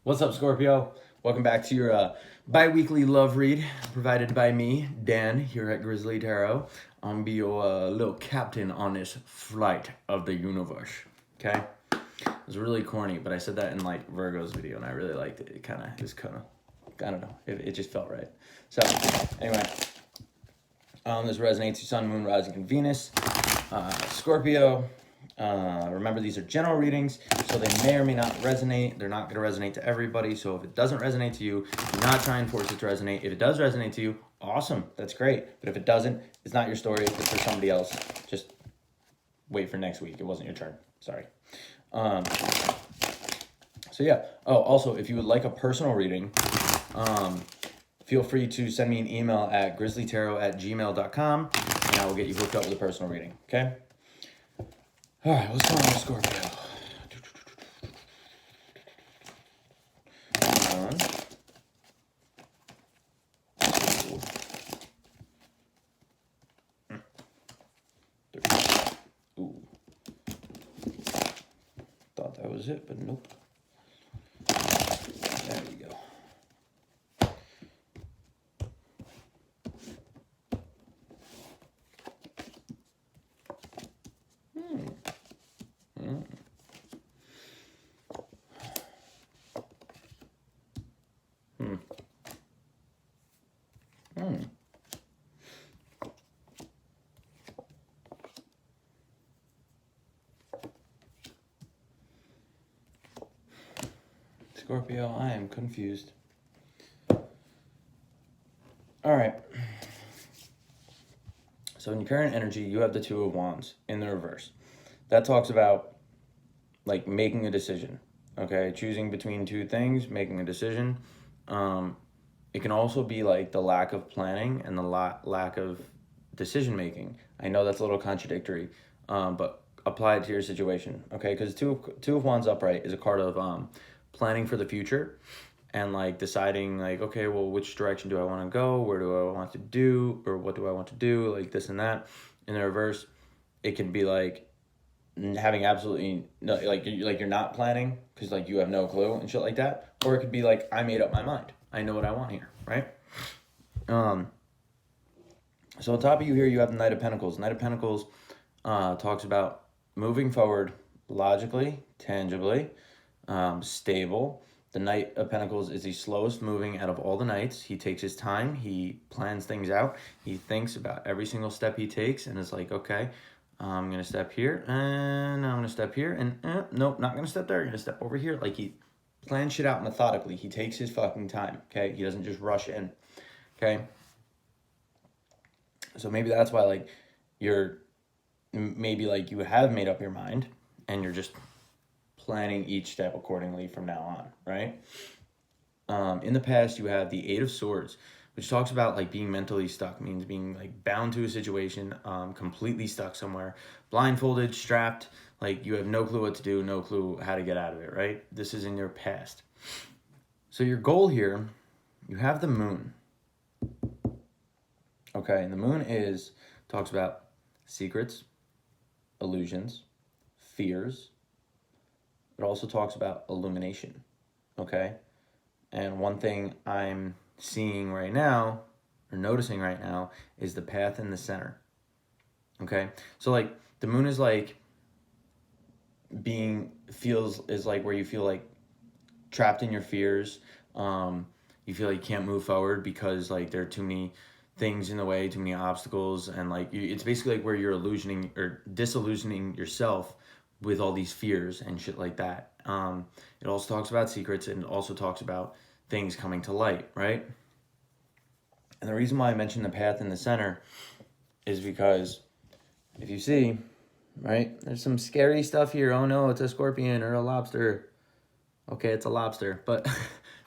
What's up, Scorpio? Welcome back to your bi-weekly love read provided by me, Dan, here at Grizzly Tarot. I'm gonna be your little captain on this flight of the universe, okay? It was really corny, but I said that in like Virgo's video and I really liked it. It was kind of, I don't know, it just felt right. So, anyway, this resonates to Sun, Moon, Rising, and Venus. Scorpio, remember, these are general readings, so they may or may not resonate. They're not going to resonate to everybody. So if it doesn't resonate to you, do not try and force it to resonate. If it does resonate to you, awesome. That's great. But if it doesn't, it's not your story. It's for somebody else. Just wait for next week. It wasn't your turn. Sorry. So yeah. Oh, also, if you would like a personal reading, feel free to send me an email at grizzlytarot@gmail.com, and I will get you hooked up with a personal reading. Okay? All right, what's going on with Scorpio? Ooh. Thought that was it, but nope. There we go. Scorpio, I am confused. All right. So in your current energy, you have the Two of Wands in the reverse. That talks about like making a decision, okay? Choosing between two things, making a decision. It can also be like the lack of planning and the lack of decision making. I know that's a little contradictory, but apply it to your situation, okay? Because two of Wands upright is a card of planning for the future and like deciding like, okay, well, which direction do I want to go? Where do I want to do? Or what do I want to do? Like this and that. In the reverse, it can be like having absolutely no, like you're not planning because like you have no clue and shit like that. Or it could be like, I made up my mind. I know what I want here, right? So on top of you here, you have the Knight of Pentacles. Knight of Pentacles talks about moving forward logically, tangibly, stable. The Knight of Pentacles is the slowest moving out of all the knights. He takes his time. He plans things out. He thinks about every single step he takes and is like, okay, I'm going to step here and I'm going to step here and nope, not going to step there. I'm going to step over here. Like he plans shit out methodically. He takes his fucking time, okay? He doesn't just rush in, okay? So maybe that's why like maybe like you have made up your mind and you're just planning each step accordingly from now on, right? In the past, you have the Eight of Swords, which talks about like being mentally stuck, means being like bound to a situation, completely stuck somewhere, blindfolded, strapped, like you have no clue what to do, no clue how to get out of it, right? This is in your past. So your goal here, you have the moon. Okay, and the moon talks about secrets, illusions, fears. It also talks about illumination, okay? And one thing I'm seeing right now, or noticing right now, is the path in the center, okay? So like the moon is like is like where you feel like trapped in your fears. You feel like you can't move forward because like there are too many things in the way, too many obstacles, and like it's basically like where you're illusioning or disillusioning yourself with all these fears and shit like that. It also talks about secrets and it also talks about things coming to light, right? And the reason why I mentioned the path in the center is because if you see, right, there's some scary stuff here. Oh no, it's a scorpion or a lobster. Okay, it's a lobster, but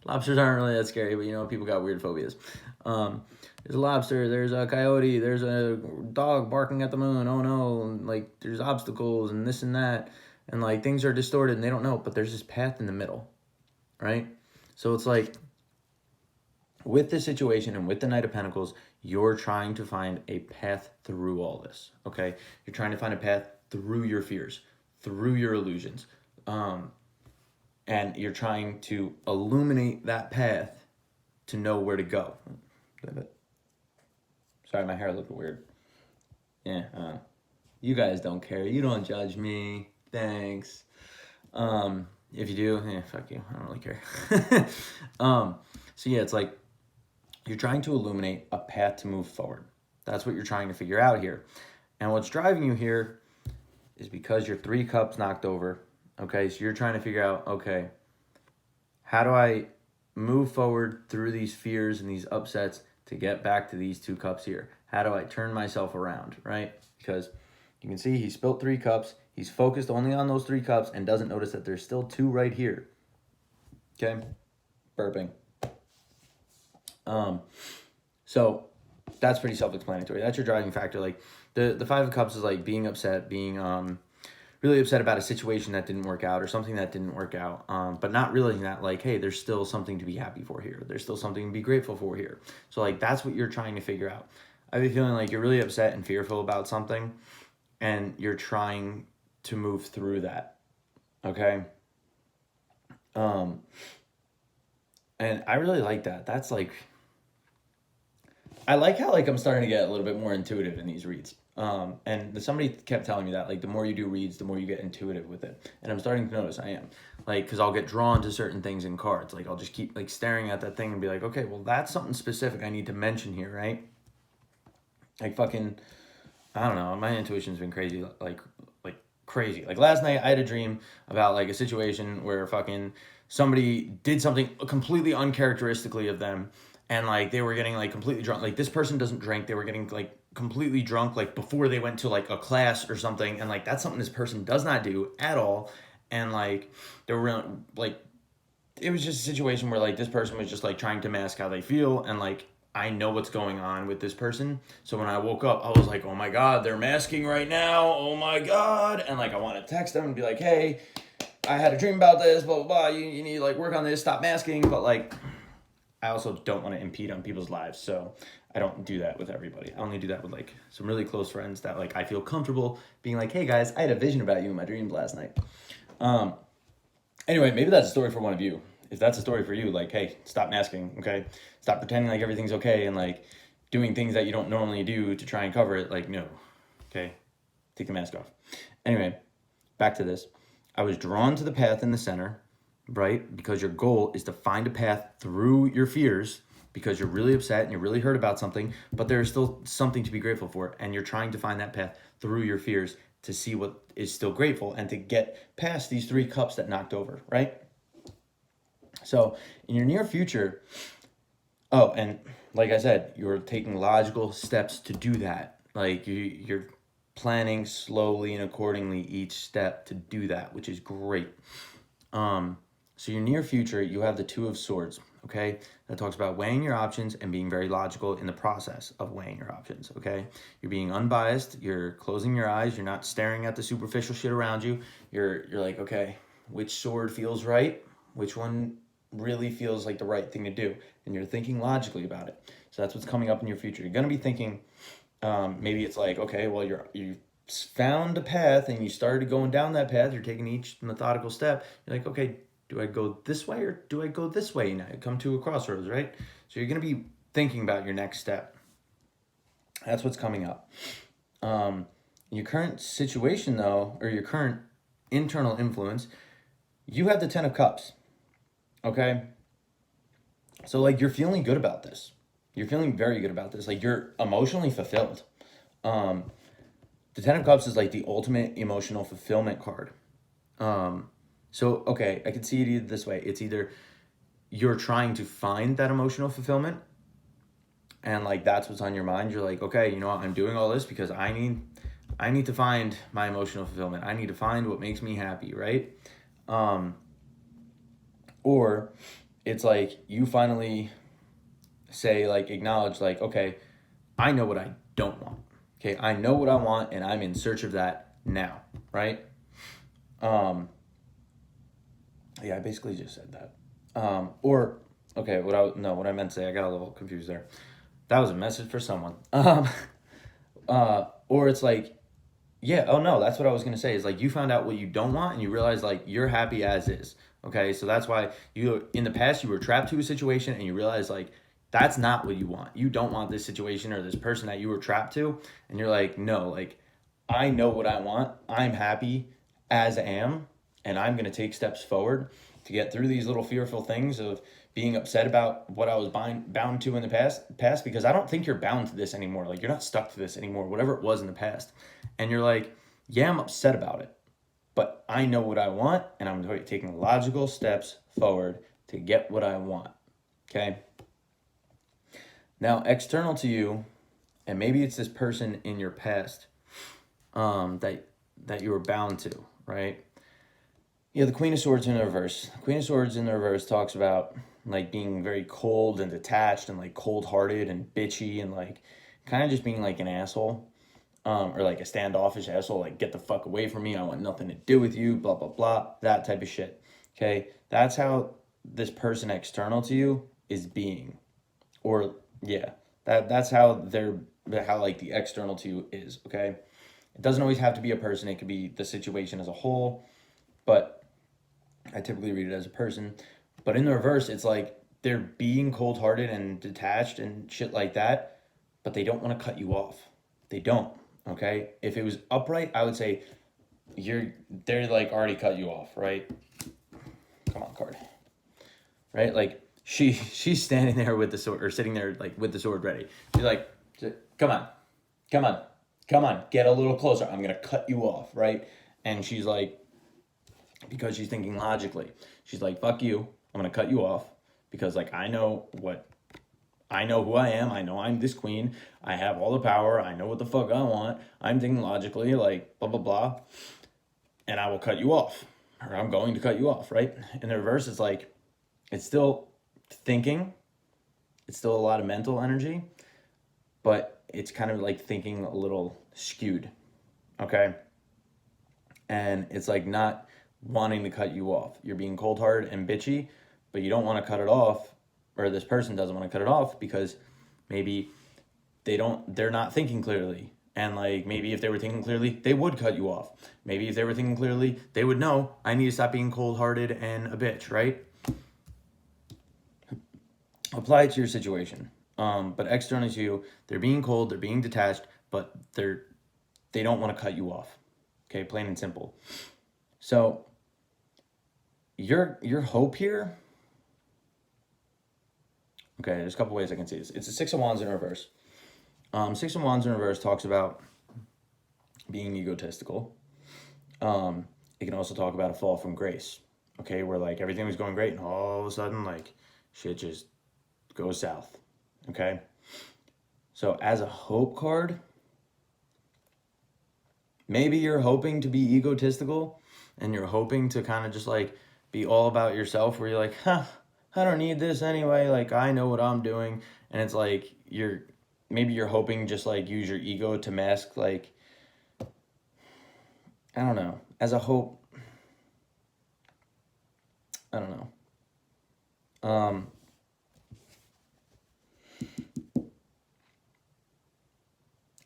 lobsters aren't really that scary, but you know, people got weird phobias. There's a lobster, there's a coyote, there's a dog barking at the moon. Oh no, like there's obstacles and this and that. And like things are distorted and they don't know, but there's this path in the middle, right? So it's like with this situation and with the Knight of Pentacles, you're trying to find a path through all this, okay? You're trying to find a path through your fears, through your illusions. and you're trying to illuminate that path to know where to go. Sorry, my hair looked weird. Yeah, you guys don't care. You don't judge me. Thanks. If you do, fuck you. I don't really care. So yeah, it's like you're trying to illuminate a path to move forward. That's what you're trying to figure out here. And what's driving you here is because your 3 cups knocked over. Okay, so you're trying to figure out, okay, how do I move forward through these fears and these upsets to get back to these 2 cups here? How do I turn myself around, right? Because you can see he spilt 3 cups. He's focused only on those 3 cups and doesn't notice that there's still 2 right here. Okay, burping. So that's pretty self-explanatory. That's your driving factor. Like the 5 of cups is like being upset, being really upset about a situation that didn't work out or something that didn't work out, but not realizing that, like, hey, there's still something to be happy for here. There's still something to be grateful for here. So, like, that's what you're trying to figure out. I have a feeling like you're really upset and fearful about something, and you're trying to move through that, okay? And I really like that. That's, like, I like how, like, I'm starting to get a little bit more intuitive in these reads. And somebody kept telling me that, like, the more you do reads, the more you get intuitive with it. And I'm starting to notice I am. Like, because I'll get drawn to certain things in cards. Like, I'll just keep, like, staring at that thing and be like, okay, well, that's something specific I need to mention here, right? Like, fucking, I don't know. My intuition's been crazy, like crazy. Like, last night, I had a dream about, like, a situation where fucking somebody did something completely uncharacteristically of them. And, like, they were getting, like, completely drunk. Like, this person doesn't drink. They were getting, like, completely drunk, like, before they went to, like, a class or something. And, like, that's something this person does not do at all. And, like, they were, like, it was just a situation where, like, this person was just, like, trying to mask how they feel. And, like, I know what's going on with this person. So when I woke up, I was like, oh, my God, they're masking right now. Oh, my God. And, like, I want to text them and be like, hey, I had a dream about this, blah, blah, blah. You need to, like, work on this. Stop masking. But, like, I also don't want to impede on people's lives, so I don't do that with everybody. I only do that with, like, some really close friends that, like, I feel comfortable being like, hey, guys, I had a vision about you in my dreams last night. Anyway, maybe that's a story for one of you. If that's a story for you, like, hey, stop masking, okay? Stop pretending like everything's okay and, like, doing things that you don't normally do to try and cover it. Like, no, okay? Take the mask off. Anyway, back to this. I was drawn to the path in the center, right? Because your goal is to find a path through your fears because you're really upset and you're really hurt about something, but there's still something to be grateful for. And you're trying to find that path through your fears to see what is still grateful and to get past these 3 cups that knocked over, right? So in your near future, oh, and like I said, you're taking logical steps to do that. Like you're planning slowly and accordingly each step to do that, which is great. So your near future, you have the 2 of Swords, okay? That talks about weighing your options and being very logical in the process of weighing your options, okay? You're being unbiased, you're closing your eyes, you're not staring at the superficial shit around you. You're like, okay, which sword feels right? Which one really feels like the right thing to do? And you're thinking logically about it. So that's what's coming up in your future. You're going to be thinking, maybe it's like, okay, well, you found a path and you started going down that path. You're taking each methodical step. You're like, okay, do I go this way or do I go this way now? You come to a crossroads, right? So you're going to be thinking about your next step. That's what's coming up. Your current situation, though, or your current internal influence, you have the 10 of Cups, okay? So, like, you're feeling good about this. You're feeling very good about this. Like, you're emotionally fulfilled. The 10 of Cups is, like, the ultimate emotional fulfillment card. So, okay, I can see it either this way. It's either you're trying to find that emotional fulfillment and, like, that's what's on your mind. You're like, okay, you know what? I'm doing all this because I need to find my emotional fulfillment. I need to find what makes me happy, right? Or it's like you finally say, like, acknowledge, like, okay, I know what I don't want. Okay, I know what I want and I'm in search of that now, right? Yeah, I basically just said that. Or, okay, what I meant to say, I got a little confused there. That was a message for someone. Or it's like, yeah, oh no, that's what I was going to say. Is like you found out what you don't want and you realize, like, you're happy as is. Okay, so that's why you in the past you were trapped to a situation and you realize like that's not what you want. You don't want this situation or this person that you were trapped to, and you're like, no, like I know what I want. I'm happy as I am, and I'm gonna take steps forward to get through these little fearful things of being upset about what I was bound to in the past because I don't think you're bound to this anymore. Like you're not stuck to this anymore, whatever it was in the past. And you're like, yeah, I'm upset about it, but I know what I want, and I'm taking logical steps forward to get what I want. Okay. Now, external to you, and maybe it's this person in your past that you were bound to, right? Yeah, the Queen of Swords in the reverse. The Queen of Swords in the reverse talks about like being very cold and detached and like cold-hearted and bitchy and like kind of just being like an asshole, or like a standoffish asshole, like get the fuck away from me. I want nothing to do with you. Blah blah blah. That type of shit. Okay, that's how this person external to you is being, or yeah, that's how like the external to you is. Okay, it doesn't always have to be a person. It could be the situation as a whole, but I typically read it as a person. But in the reverse, it's like they're being cold hearted and detached and shit like that, but they don't want to cut you off. They don't. Okay? If it was upright, I would say they're like already cut you off, right? Come on, card. Right? Like she's standing there with the sword, or sitting there like with the sword ready. She's like, come on, come on, come on, get a little closer. I'm gonna cut you off, right? And she's like, because she's thinking logically. She's like, fuck you. I'm going to cut you off because like I know who I am. I know I'm this queen. I have all the power. I know what the fuck I want. I'm thinking logically like blah, blah, blah. And I will cut you off, or I'm going to cut you off, right? In the reverse, it's like, it's still thinking. It's still a lot of mental energy, but it's kind of like thinking a little skewed. Okay. And it's like not wanting to cut you off. You're being cold-hearted and bitchy, but you don't want to cut it off, or this person doesn't want to cut it off because maybe they're not thinking clearly. And like maybe if they were thinking clearly, they would cut you off. Maybe if they were thinking clearly, they would know, I need to stop being cold-hearted and a bitch, right? Apply it to your situation. But externally to you, they're being cold, they're being detached, but they don't want to cut you off. Okay, plain and simple. So your hope here. Okay, there's a couple ways I can see this. It's a Six of Wands in reverse. Six of Wands in reverse talks about being egotistical. It can also talk about a fall from grace. Okay, where like everything was going great and all of a sudden like shit just goes south. Okay, so as a hope card, maybe you're hoping to be egotistical and you're hoping to kind of just like be all about yourself, where you're like, I don't need this anyway, like I know what I'm doing. And it's like maybe you're hoping just like use your ego to mask like, I don't know, as a hope. I don't know.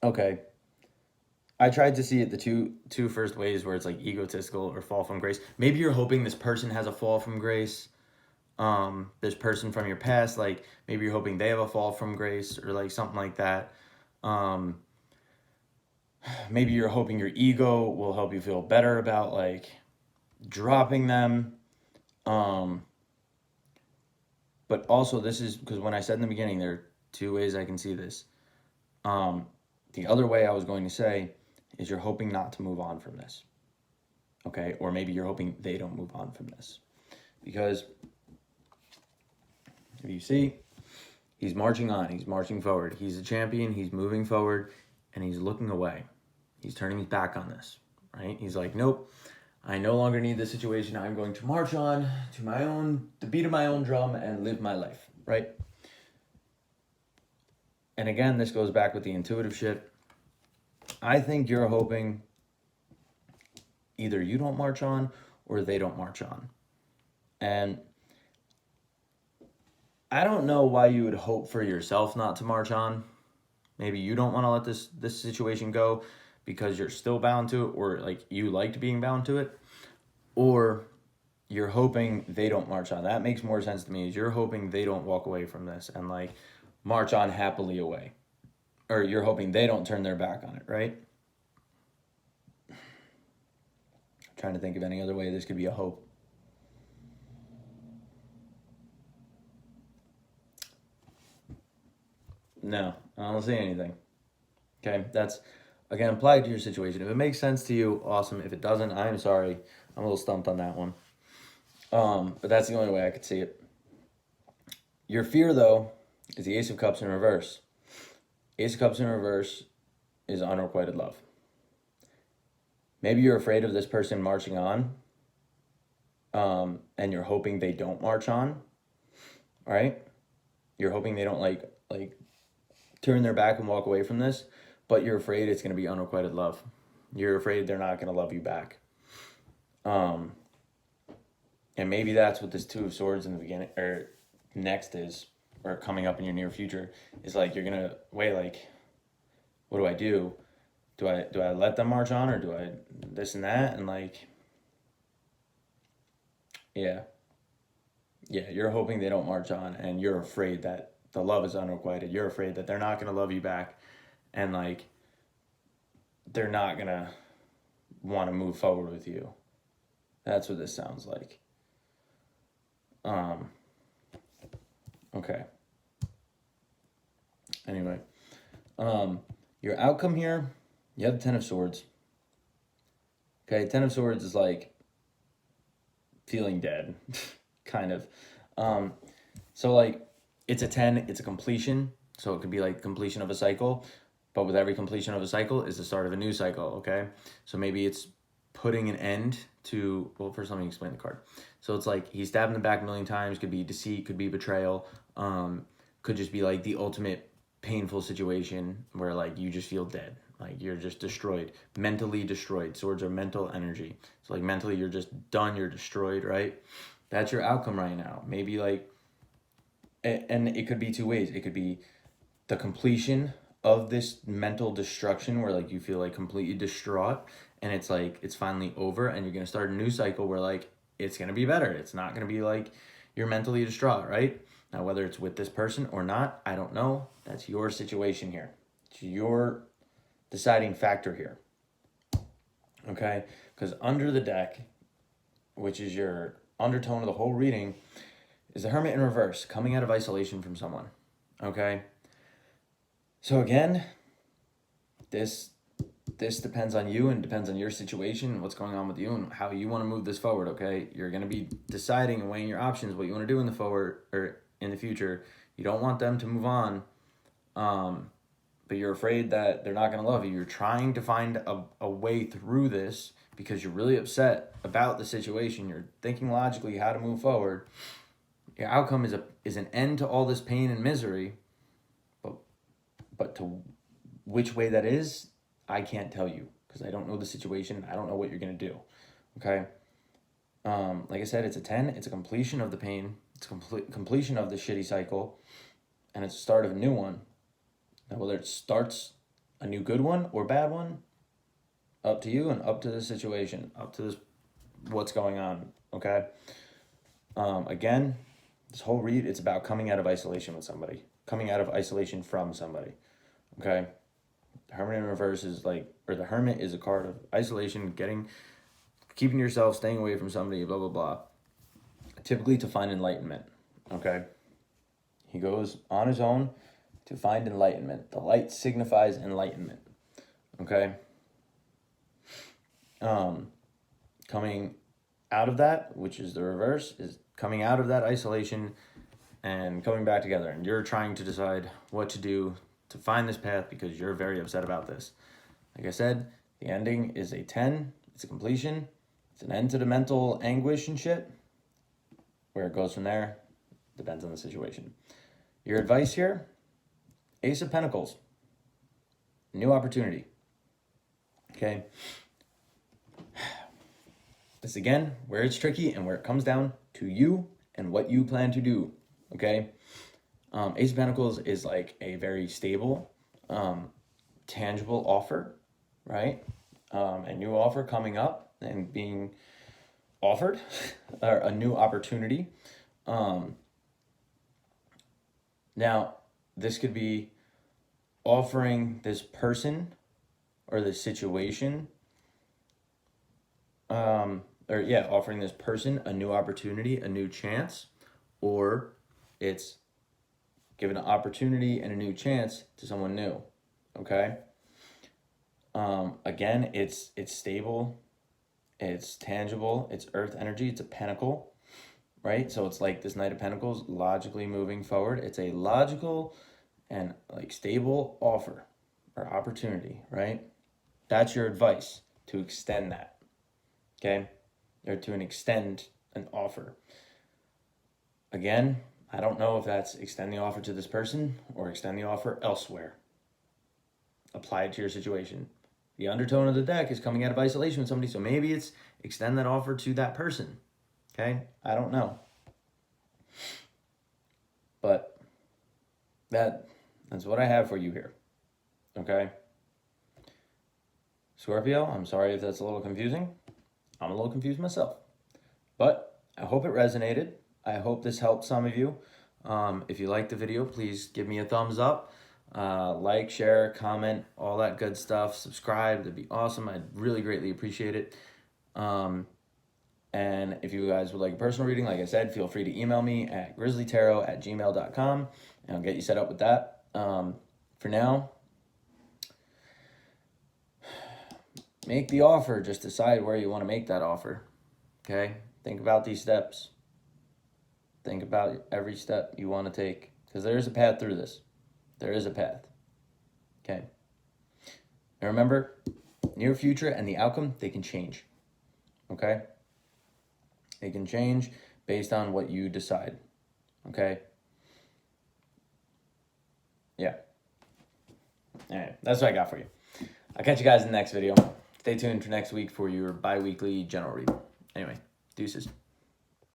Okay, I tried to see it the two first ways, where it's like egotistical or fall from grace. Maybe you're hoping this person has a fall from grace. This person from your past, like maybe you're hoping they have a fall from grace or like something like that. Maybe you're hoping your ego will help you feel better about like dropping them. But also this is because when I said in the beginning, there are two ways I can see this. The other way I was going to say is you're hoping not to move on from this. Okay, or maybe you're hoping they don't move on from this. Because if you see, he's marching on, he's marching forward. He's a champion, he's moving forward, and he's looking away. He's turning his back on this, right? He's like, nope, I no longer need this situation. I'm going to march on to the beat of my own drum and live my life, right? And again, this goes back with the intuitive shit. I think you're hoping either you don't march on or they don't march on. And I don't know why you would hope for yourself not to march on. Maybe you don't want to let this situation go because you're still bound to it, or like you liked being bound to it, or you're hoping they don't march on. That makes more sense to me. Is you're hoping they don't walk away from this and like march on happily away, or you're hoping they don't turn their back on it, right? I'm trying to think of any other way this could be a hope. No, I don't see anything. Okay, that's again applied to your situation. If it makes sense to you, awesome. If it doesn't, I'm sorry. I'm a little stumped on that one. But that's the only way I could see it. Your fear, though, is the Ace of Cups in reverse. Ace of Cups in reverse is unrequited love. Maybe you're afraid of this person marching on, and you're hoping they don't march on, right? You're hoping they don't like turn their back and walk away from this, but you're afraid it's going to be unrequited love. You're afraid they're not going to love you back. And maybe that's what this Two of Swords in the beginning or next is, or coming up in your near future is like you're gonna wait. Like, what do I do? Do I let them march on, or do I this and that? And like, yeah, you're hoping they don't march on, and you're afraid that the love is unrequited. You're afraid that they're not gonna love you back, and like, they're not gonna want to move forward with you. That's what this sounds like. Okay. Anyway, your outcome here, you have the Ten of Swords. Okay, Ten of Swords is like feeling dead, kind of. So like it's a 10, it's a completion. So it could be like completion of a cycle, but with every completion of a cycle is the start of a new cycle, okay? So maybe it's putting an end to, well, first let me explain the card. So it's like he's stabbed in the back a million times, could be deceit, could be betrayal, could just be like the ultimate painful situation where like you just feel dead, like you're just destroyed, mentally destroyed. Swords are mental energy. So like mentally you're just done, you're destroyed, right? That's your outcome right now. Maybe like, and it could be two ways. It could be the completion of this mental destruction where like you feel like completely distraught and it's like it's finally over and you're gonna start a new cycle where like it's gonna be better. It's not gonna be like you're mentally distraught, right? Now whether it's with this person or not, I don't know. That's your situation here. It's your deciding factor here. Okay? Because under the deck, which is your undertone of the whole reading, is the Hermit in reverse, coming out of isolation from someone. Okay? So again, this depends on you and depends on your situation, what's going on with you and how you want to move this forward, okay? You're going to be deciding and weighing your options, what you want to do in the forward or in the future. You don't want them to move on, but you're afraid that they're not going to love you. You're trying to find a way through this because you're really upset about the situation. You're thinking logically how to move forward. Your outcome is an end to all this pain and misery, but to which way that is, I can't tell you because I don't know the situation. I don't know what you're going to do, okay? Like I said, it's a 10. It's a completion of the pain. It's completion of the shitty cycle, and it's the start of a new one. Now, whether it starts a new good one or bad one, up to you and up to the situation, up to this, what's going on, okay? Again, this whole read, it's about coming out of isolation with somebody, coming out of isolation from somebody, okay? The Hermit in reverse is like, or the Hermit is a card of isolation, keeping yourself, staying away from somebody, blah, blah, blah. Typically to find enlightenment, okay? He goes on his own to find enlightenment. The light signifies enlightenment, okay? Coming out of that, which is the reverse, is coming out of that isolation and coming back together. And you're trying to decide what to do to find this path because you're very upset about this. Like I said, the ending is a 10. It's a completion. It's an end to the mental anguish and shit. Where it goes from there depends on the situation. Your advice here, Ace of Pentacles. New opportunity. Okay. This again, where it's tricky and where it comes down to you and what you plan to do. Okay. Ace of Pentacles is like a very stable, tangible offer, right? A new offer coming up and being offered or a new opportunity. Now, this could be offering this person or this situation, offering this person a new opportunity, a new chance, or it's giving an opportunity and a new chance to someone new. Okay. Again, it's stable, it's tangible, it's earth energy, it's a pentacle, right? So it's like this Knight of Pentacles logically moving forward. It's a logical and like stable offer or opportunity, right? That's your advice, to extend that, okay? Or to extend an offer. Again, I don't know if that's extend the offer to this person or extend the offer elsewhere. Apply it to your situation. The undertone of the deck is coming out of isolation with somebody, so maybe it's extend that offer to that person, okay? I don't know. But that's what I have for you here, okay? Scorpio, I'm sorry if that's a little confusing. I'm a little confused myself. But I hope it resonated. I hope this helped some of you. If you liked the video, please give me a thumbs up. Like, share, comment, all that good stuff. Subscribe, that'd be awesome. I'd really greatly appreciate it. And if you guys would like a personal reading, like I said, feel free to email me at grizzlytarot@gmail.com, and I'll get you set up with that. For now, make the offer. Just decide where you want to make that offer, okay? Think about these steps. Think about every step you want to take, because there is a path through this. There is a path, okay? And remember, near future and the outcome, they can change, okay? They can change based on what you decide, okay? Yeah. All right, that's what I got for you. I'll catch you guys in the next video. Stay tuned for next week for your bi-weekly general reading. Anyway, deuces.